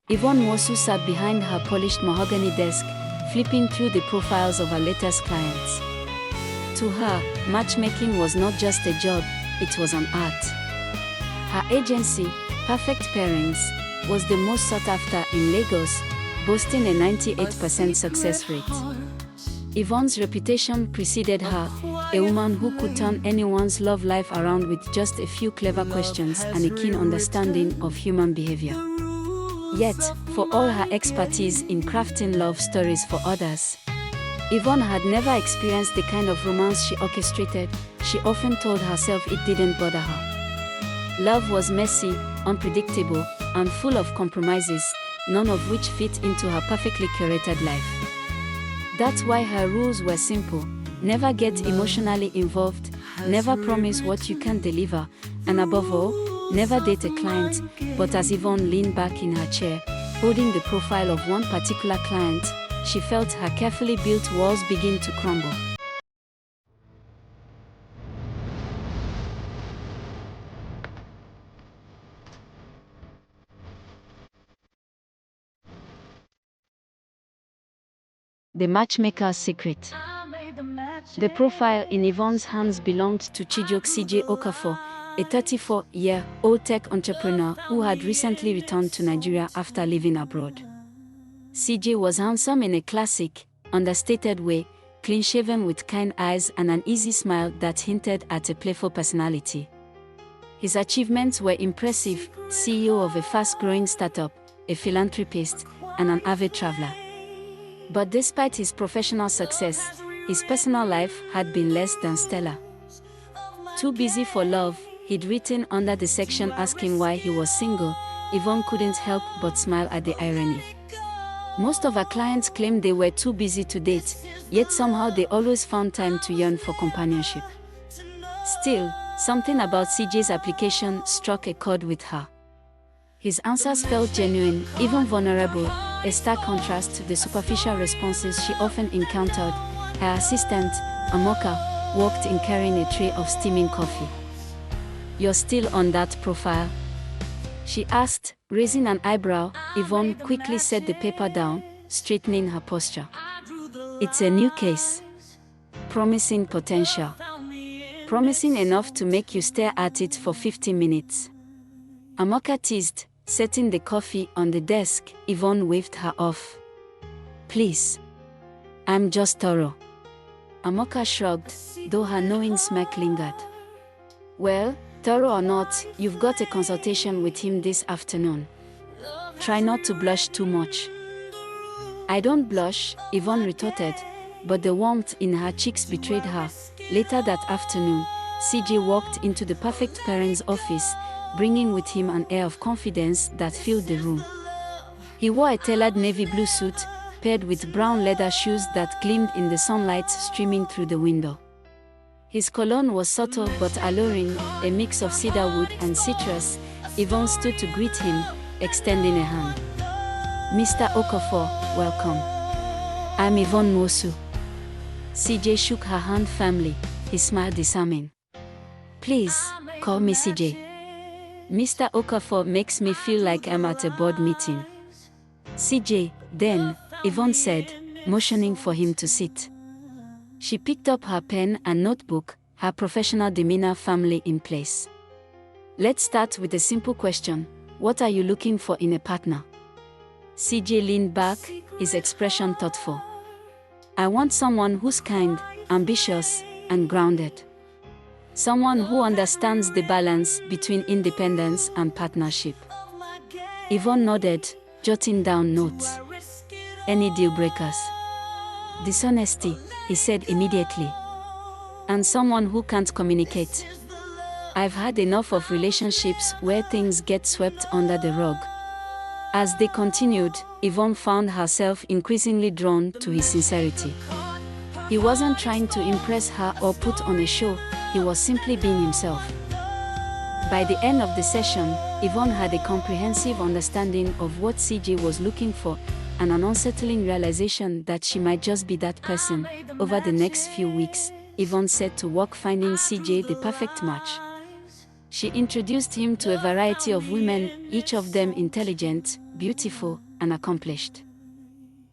Yvonne Mosu sat behind her polished mahogany desk, flipping through the profiles of her latest clients. To her, matchmaking was not just a job, it was an art. Her agency, Perfect Pairings, was the most sought after in Lagos, boasting a 98% success rate. Yvonne's reputation preceded her, a woman who could turn anyone's love life around with just a few clever questions and a keen understanding of human behavior. Yet, for all her expertise in crafting love stories for others, Yvonne had never experienced the kind of romance she orchestrated. She often told herself it didn't bother her. Love was messy, unpredictable, and full of compromises, none of which fit into her perfectly curated life. That's why her rules were simple: never get emotionally involved, never promise what you can't deliver, and above all, never date a client. But as Yvonne leaned back in her chair, holding the profile of one particular client, she felt her carefully built walls begin to crumble. The Matchmaker's Secret. The profile in Yvonne's hands belonged to Chijioke CJ Okafor, a 34-year-old tech entrepreneur who had recently returned to Nigeria after living abroad. CJ was handsome in a classic, understated way, clean-shaven with kind eyes and an easy smile that hinted at a playful personality. His achievements were impressive: CEO of a fast-growing startup, a philanthropist, and an avid traveler. But despite his professional success, his personal life had been less than stellar. Too busy for love, he'd written under the section asking why he was single. Yvonne couldn't help but smile at the irony. Most of her clients claimed they were too busy to date, yet somehow they always found time to yearn for companionship. Still, something about CJ's application struck a chord with her. His answers felt genuine, even vulnerable, a stark contrast to the superficial responses she often encountered. Her assistant, Amoka, walked in carrying a tray of steaming coffee. "You're still on that profile?" she asked, raising an eyebrow. Yvonne quickly set the paper down, straightening her posture. "It's a new case. Promising potential. Promising enough to make you stare at it for 50 minutes. Amoka teased, setting the coffee on the desk. Yvonne waved her off. "Please. I'm just thorough." Amoka shrugged, though her knowing smirk lingered. "Well, thorough or not, you've got a consultation with him this afternoon. Try not to blush too much." "I don't blush," Yvonne retorted, but the warmth in her cheeks betrayed her. Later that afternoon, CJ walked into the Perfect Pairings office, bringing with him an air of confidence that filled the room. He wore a tailored navy blue suit, paired with brown leather shoes that gleamed in the sunlight streaming through the window. His cologne was subtle but alluring, a mix of cedarwood and citrus. Yvonne stood to greet him, extending a hand. "Mr. Okafor, welcome. I'm Yvonne Mosu." CJ shook her hand firmly, his smile disarming. "Please, call me CJ. Mr. Okafor makes me feel like I'm at a board meeting." "CJ, then," Yvonne said, motioning for him to sit. She picked up her pen and notebook, her professional demeanor firmly in place. "Let's start with a simple question. What are you looking for in a partner?" CJ leaned back, his expression thoughtful. "I want someone who's kind, ambitious, and grounded. Someone who understands the balance between independence and partnership." Yvonne nodded, jotting down notes. "Any deal breakers?" "Dishonesty," he said immediately. "And someone who can't communicate. I've had enough of relationships where things get swept under the rug." As they continued, Yvonne found herself increasingly drawn to his sincerity. He wasn't trying to impress her or put on a show, he was simply being himself. By the end of the session, Yvonne had a comprehensive understanding of what CJ was looking for, and an unsettling realization that she might just be that person. Over the next few weeks, Yvonne set to work finding CJ the perfect match. She introduced him to a variety of women, each of them intelligent, beautiful, and accomplished.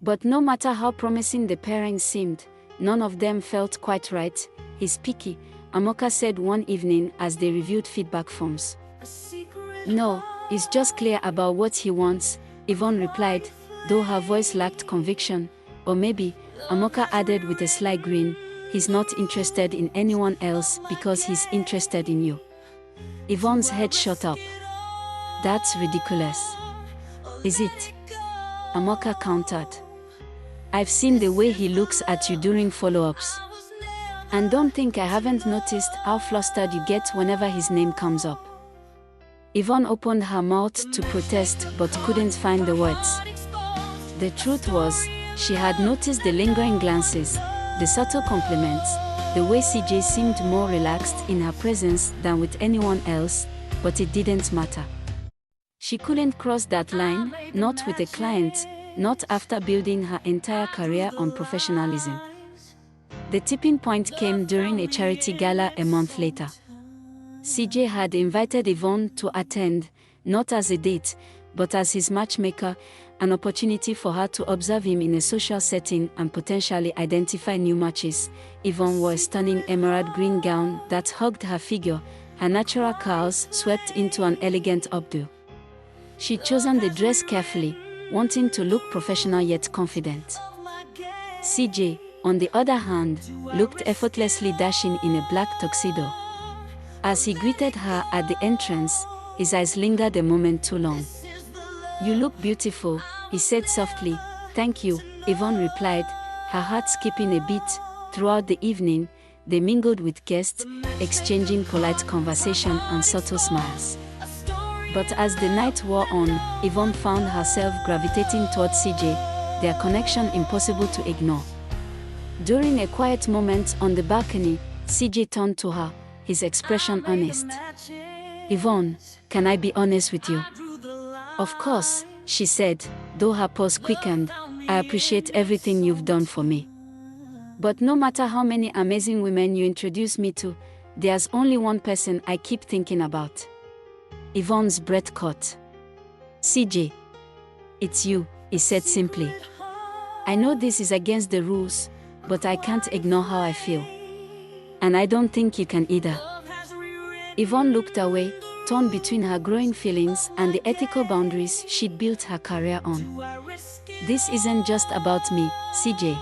But no matter how promising the pairing seemed, none of them felt quite right. "He's picky," Amoka said one evening as they reviewed feedback forms. "No, he's just clear about what he wants," Yvonne replied, though her voice lacked conviction. "Or maybe," Amoka added with a sly grin, "he's not interested in anyone else because he's interested in you." Yvonne's head shot up. "That's ridiculous." "Is it?" Amoka countered. "I've seen the way he looks at you during follow-ups. And don't think I haven't noticed how flustered you get whenever his name comes up." Yvonne opened her mouth to protest but couldn't find the words. The truth was, she had noticed the lingering glances, the subtle compliments, the way CJ seemed more relaxed in her presence than with anyone else, but it didn't matter. She couldn't cross that line, not with a client, not after building her entire career on professionalism. The tipping point came during a charity gala a month later. CJ had invited Yvonne to attend, not as a date, but as his matchmaker, an opportunity for her to observe him in a social setting and potentially identify new matches. Yvonne wore a stunning emerald green gown that hugged her figure, her natural curls swept into an elegant updo. She'd chosen the dress carefully, wanting to look professional yet confident. CJ, on the other hand, looked effortlessly dashing in a black tuxedo. As he greeted her at the entrance, his eyes lingered a moment too long. "You look beautiful," he said softly. "Thank you," Yvonne replied, her heart skipping a beat. Throughout the evening, they mingled with guests, exchanging polite conversation and subtle smiles. But as the night wore on, Yvonne found herself gravitating towards CJ, their connection impossible to ignore. During a quiet moment on the balcony, CJ turned to her, his expression honest. "Yvonne, can I be honest with you?" "Of course," she said, though her pulse quickened. "I appreciate everything you've done for me. But no matter how many amazing women you introduce me to, there's only one person I keep thinking about." Yvonne's breath caught. "CJ. It's you," he said simply. "I know this is against the rules, but I can't ignore how I feel. And I don't think you can either." Yvonne looked away, torn between her growing feelings and the ethical boundaries she'd built her career on. "This isn't just about me, CJ.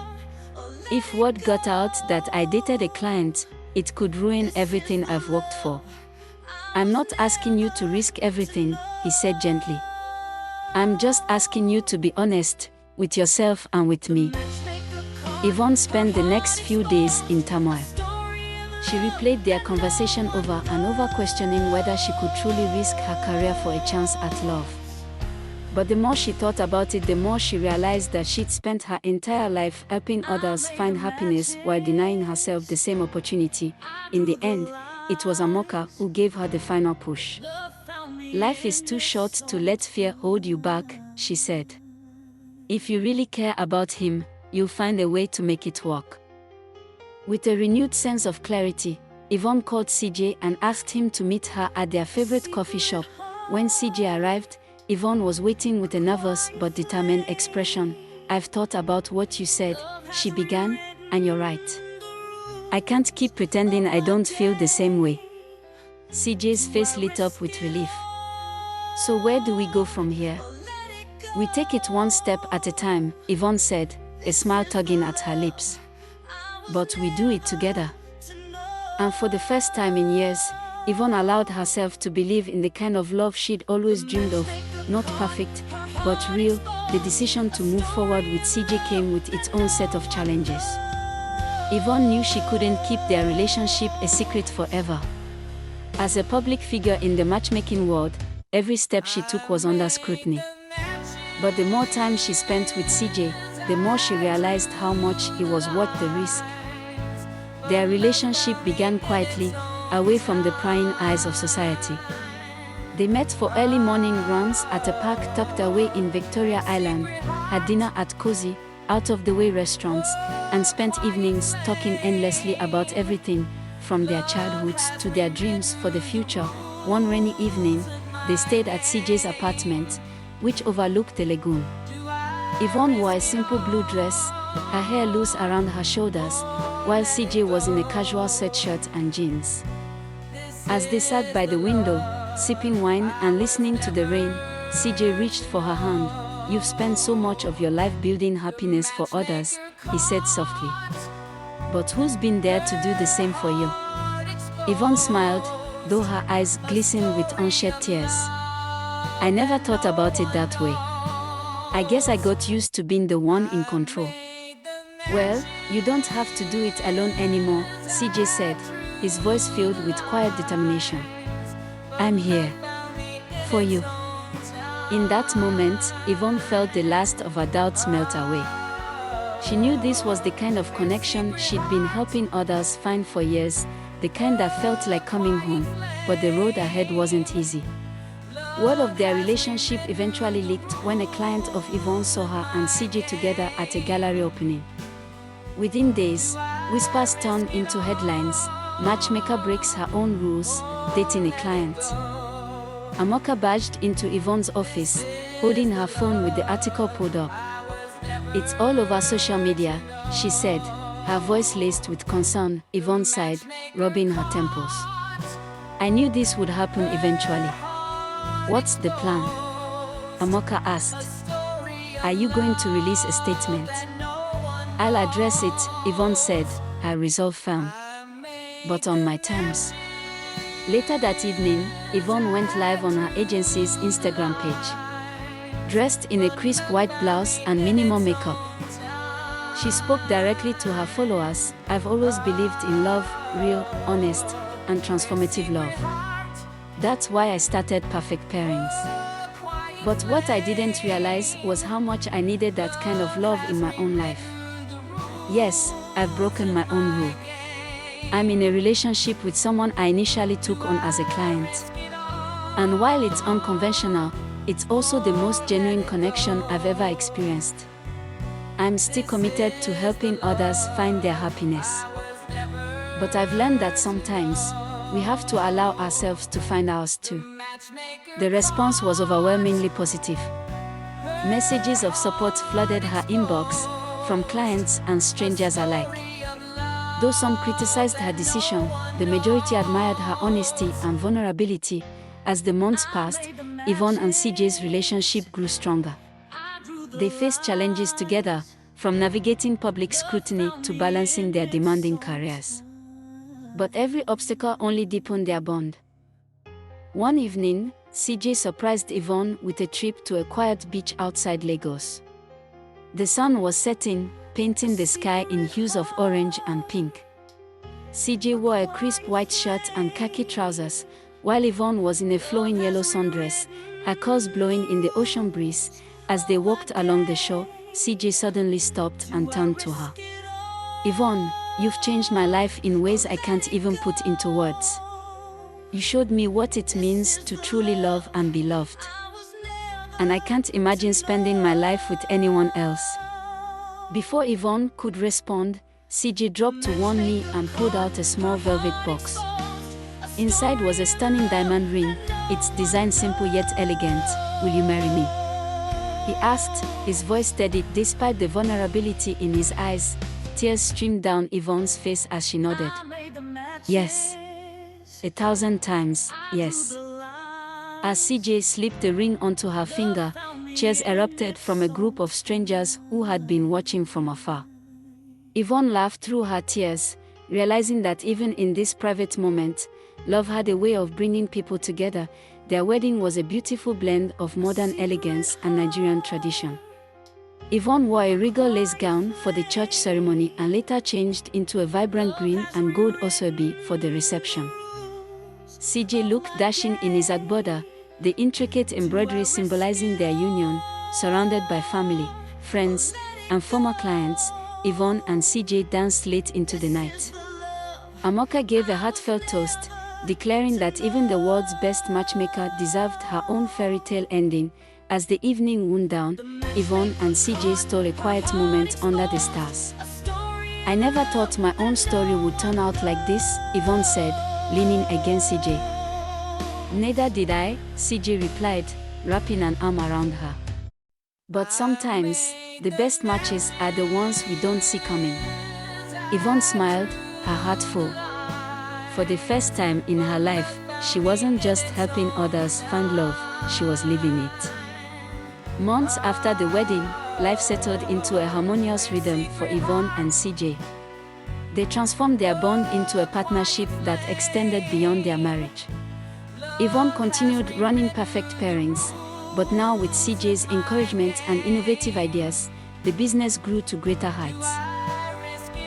If word got out that I dated a client, it could ruin everything I've worked for. I'm not asking you to risk everything," he said gently. "I'm just asking you to be honest, with yourself and with me." Yvonne spent the next few days in turmoil. She replayed their conversation over and over, questioning whether she could truly risk her career for a chance at love. But the more she thought about it, the more she realized that she'd spent her entire life helping others find happiness while denying herself the same opportunity. In the end, it was Amoka who gave her the final push. "Life is too short to let fear hold you back," she said. "If you really care about him, you'll find a way to make it work." With a renewed sense of clarity, Yvonne called CJ and asked him to meet her at their favorite coffee shop. When CJ arrived, Yvonne was waiting with a nervous but determined expression. "I've thought about what you said," she began, "and you're right. I can't keep pretending I don't feel the same way." CJ's face lit up with relief. "So where do we go from here?" "We take it one step at a time," Yvonne said, a smile tugging at her lips. "But we do it together." And for the first time in years, Yvonne allowed herself to believe in the kind of love she'd always dreamed of, not perfect, but real. The decision to move forward with CJ came with its own set of challenges. Yvonne knew she couldn't keep their relationship a secret forever. As a public figure in the matchmaking world, every step she took was under scrutiny. But the more time she spent with CJ, the more she realized how much he was worth the risk. Their relationship began quietly, away from the prying eyes of society. They met for early morning runs at a park tucked away in Victoria Island, had dinner at cozy, out-of-the-way restaurants, and spent evenings talking endlessly about everything, from their childhoods to their dreams for the future. One rainy evening, they stayed at CJ's apartment, which overlooked the lagoon. Yvonne wore a simple blue dress, her hair loose around her shoulders, while CJ was in a casual sweatshirt and jeans. As they sat by the window, sipping wine and listening to the rain, CJ reached for her hand. "You've spent so much of your life building happiness for others," he said softly. "But who's been there to do the same for you?" Yvonne smiled, though her eyes glistened with unshed tears. "I never thought about it that way. I guess I got used to being the one in control." "Well, you don't have to do it alone anymore," CJ said, his voice filled with quiet determination. "I'm here. For you." In that moment, Yvonne felt the last of her doubts melt away. She knew this was the kind of connection she'd been helping others find for years, the kind that felt like coming home, but the road ahead wasn't easy. Word of their relationship eventually leaked when a client of Yvonne saw her and CJ together at a gallery opening. Within days, whispers turned into headlines: "Matchmaker breaks her own rules, dating a client." Amoka barged into Yvonne's office, holding her phone with the article pulled up. "It's all over social media," she said, her voice laced with concern. Yvonne sighed, rubbing her temples. "I knew this would happen eventually." "What's the plan?" Amoka asked. "Are you going to release a statement?" "I'll address it," Yvonne said, her resolve firm. "But on my terms." Later that evening, Yvonne went live on her agency's Instagram page. Dressed in a crisp white blouse and minimal makeup, she spoke directly to her followers. "I've always believed in love, real, honest, and transformative love. That's why I started Perfect Pairings. But what I didn't realize was how much I needed that kind of love in my own life. Yes, I've broken my own rule. I'm in a relationship with someone I initially took on as a client. And while it's unconventional, it's also the most genuine connection I've ever experienced. I'm still committed to helping others find their happiness. But I've learned that sometimes, we have to allow ourselves to find ours too." The response was overwhelmingly positive. Messages of support flooded her inbox, from clients and strangers alike. Though some criticized her decision, the majority admired her honesty and vulnerability. As the months passed, Yvonne and CJ's relationship grew stronger. They faced challenges together, from navigating public scrutiny to balancing their demanding careers. But every obstacle only deepened their bond. One evening, CJ surprised Yvonne with a trip to a quiet beach outside Lagos. The sun was setting, painting the sky in hues of orange and pink. CJ wore a crisp white shirt and khaki trousers, while Yvonne was in a flowing yellow sundress, her curls blowing in the ocean breeze. As they walked along the shore, CJ suddenly stopped and turned to her. "Yvonne, you've changed my life in ways I can't even put into words. You showed me what it means to truly love and be loved. And I can't imagine spending my life with anyone else." Before Yvonne could respond, CJ dropped to one knee and pulled out a small velvet box. Inside was a stunning diamond ring, its design simple yet elegant. "Will you marry me?" he asked, his voice steady despite the vulnerability in his eyes. Tears streamed down Yvonne's face as she nodded. "Yes. 1,000 times, yes." As CJ slipped the ring onto her finger, cheers erupted from a group of strangers who had been watching from afar. Yvonne laughed through her tears, realizing that even in this private moment, love had a way of bringing people together. Their wedding was a beautiful blend of modern elegance and Nigerian tradition. Yvonne wore a regal lace gown for the church ceremony and later changed into a vibrant green and gold osoebi for the reception. CJ looked dashing in his agbada, the intricate embroidery symbolizing their union. Surrounded by family, friends, and former clients, Yvonne and CJ danced late into the night. Amoka gave a heartfelt toast, declaring that even the world's best matchmaker deserved her own fairy tale ending. As the evening wound down, Yvonne and CJ stole a quiet moment under the stars. "I never thought my own story would turn out like this," Yvonne said, leaning against CJ. "Neither did I," CJ replied, wrapping an arm around her. But sometimes, the best matches are the ones we don't see coming. Yvonne smiled, her heart full. For the first time in her life, she wasn't just helping others find love, she was living it. Months after the wedding, life settled into a harmonious rhythm for Yvonne and CJ. They transformed their bond into a partnership that extended beyond their marriage. Yvonne continued running Perfect Pairings, but now with CJ's encouragement and innovative ideas, the business grew to greater heights.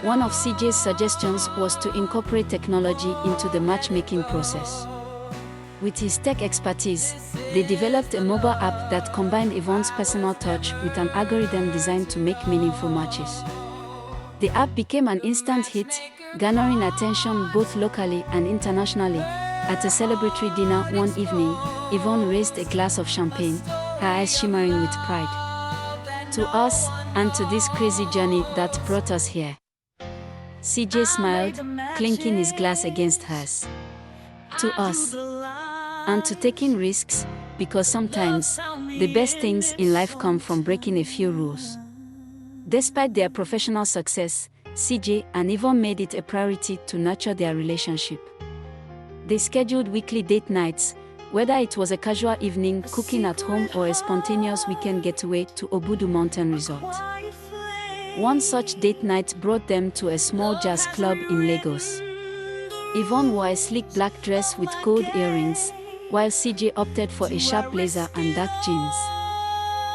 One of CJ's suggestions was to incorporate technology into the matchmaking process. With his tech expertise, they developed a mobile app that combined Yvonne's personal touch with an algorithm designed to make meaningful matches. The app became an instant hit, garnering attention both locally and internationally. At a celebratory dinner one evening, Yvonne raised a glass of champagne, her eyes shimmering with pride. To us, and to this crazy journey that brought us here. CJ smiled, clinking his glass against hers. To us. And to taking risks, because sometimes, the best things in life come from breaking a few rules. Despite their professional success, CJ and Yvonne made it a priority to nurture their relationship. They scheduled weekly date nights, whether it was a casual evening cooking at home or a spontaneous weekend getaway to Obudu Mountain Resort. One such date night brought them to a small jazz club in Lagos. Yvonne wore a sleek black dress with gold earrings, while CJ opted for a sharp blazer and dark jeans.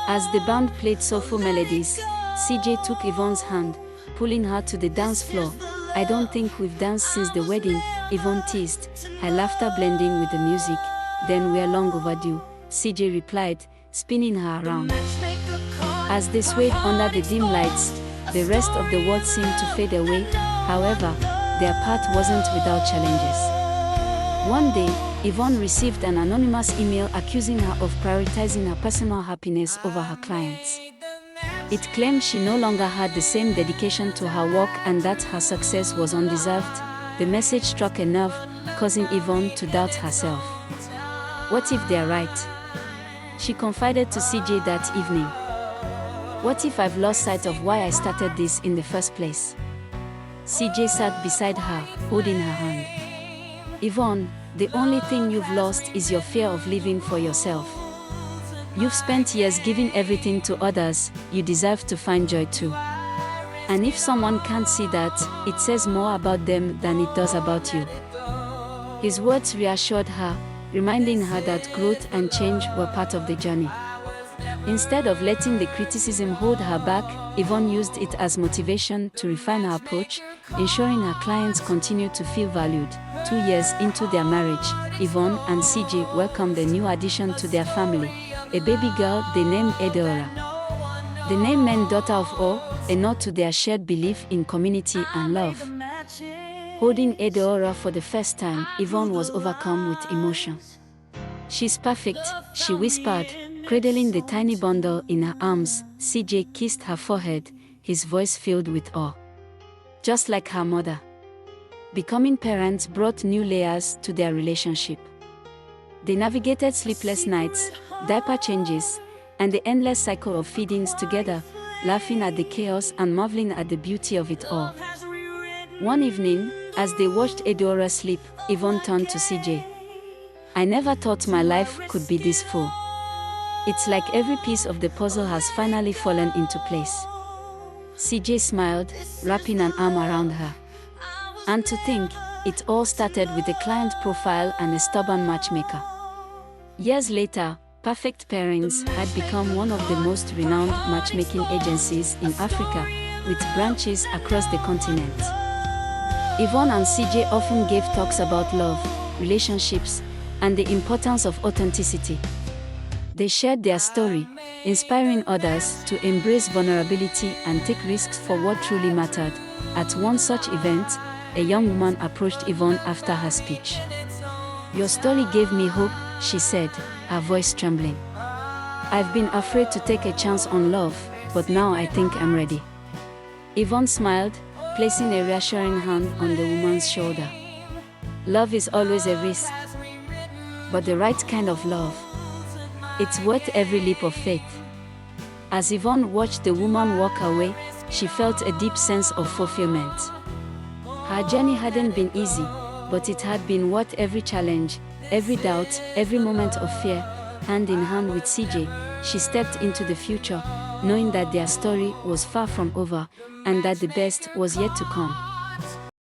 As the band played soulful melodies, CJ took Yvonne's hand, pulling her to the dance floor. "I don't think we've danced since the wedding," Yvonne teased, her laughter blending with the music. "Then we're long overdue," CJ replied, spinning her around. As they swayed under the dim lights, the rest of the world seemed to fade away. However, their path wasn't without challenges. One day, Yvonne received an anonymous email accusing her of prioritizing her personal happiness over her clients. It claimed she no longer had the same dedication to her work and that her success was undeserved. The message struck a nerve, causing Yvonne to doubt herself. What if they're right? She confided to CJ that evening. What if I've lost sight of why I started this in the first place? CJ sat beside her, holding her hand. Yvonne, the only thing you've lost is your fear of living for yourself. You've spent years giving everything to others, you deserve to find joy too. And if someone can't see that, it says more about them than it does about you. His words reassured her, reminding her that growth and change were part of the journey. Instead of letting the criticism hold her back, Yvonne used it as motivation to refine her approach, ensuring her clients continue to feel valued. 2 years into their marriage, Yvonne and CJ welcomed a new addition to their family, a baby girl they named Edeora. The name meant daughter of all, a nod to their shared belief in community and love. Holding Edeora for the first time, Yvonne was overcome with emotion. "She's perfect," she whispered, cradling the tiny bundle in her arms. CJ kissed her forehead, his voice filled with awe. Just like her mother. Becoming parents brought new layers to their relationship. They navigated sleepless nights, diaper changes, and the endless cycle of feedings together, laughing at the chaos and marveling at the beauty of it all. One evening, as they watched Edeora sleep, Yvonne turned to CJ. "I never thought my life could be this full. It's like every piece of the puzzle has finally fallen into place." CJ smiled, wrapping an arm around her. And to think, it all started with a client profile and a stubborn matchmaker. Years later, Perfect Pairings had become one of the most renowned matchmaking agencies in Africa, with branches across the continent. Yvonne and CJ often gave talks about love, relationships, and the importance of authenticity. They shared their story, inspiring others to embrace vulnerability and take risks for what truly mattered. At one such event, a young woman approached Yvonne after her speech. "Your story gave me hope," she said, her voice trembling. "I've been afraid to take a chance on love, but now I think I'm ready." Yvonne smiled, placing a reassuring hand on the woman's shoulder. "Love is always a risk, but the right kind of love. It's worth every leap of faith. As Yvonne watched the woman walk away, she felt a deep sense of fulfillment. Her journey hadn't been easy, but it had been worth every challenge, every doubt, every moment of fear. Hand in hand with CJ, she stepped into the future, knowing that their story was far from over, and that the best was yet to come.